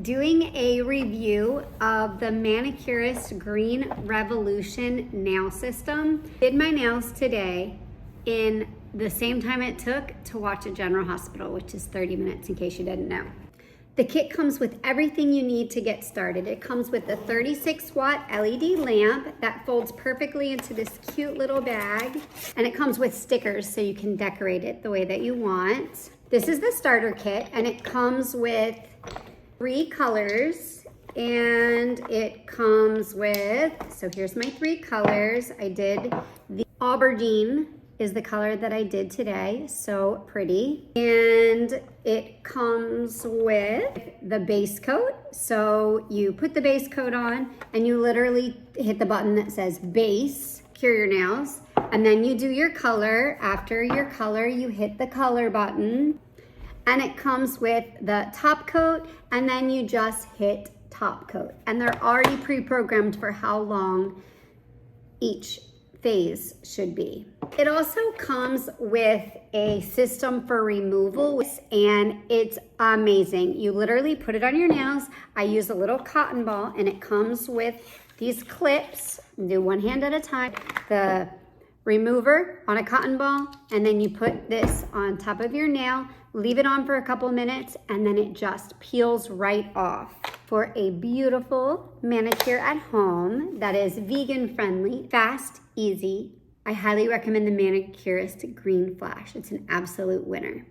Doing a review of the Manucurist Green Revolution nail system. Did my nails today in the same time it took to watch at General Hospital, which is 30 minutes in case you didn't know. The kit comes with everything you need to get started. It comes with a 36-watt LED lamp that folds perfectly into this cute little bag, and it comes with stickers so you can decorate it the way that you want. This is the starter kit, and it comes with 3 colors, and it comes with, so here's my 3 colors. I did the aubergine is the color that I did today, so pretty. And it comes with the base coat. So you put the base coat on and you literally hit the button that says base, cure your nails. And then you do your color. After your color, you hit the color button. And it comes with the top coat, and then you just hit top coat. And they're already pre-programmed for how long each phase should be. It also comes with a system for removal, and it's amazing. You literally put it on your nails. I use a little cotton ball, and it comes with these clips. Do one hand at a time. The remover on a cotton ball, and then you put this on top of your nail, leave it on for a couple minutes, and then it just peels right off for a beautiful manicure at home that is vegan friendly, fast, easy. I highly recommend the Manucurist Green Flash. It's an absolute winner.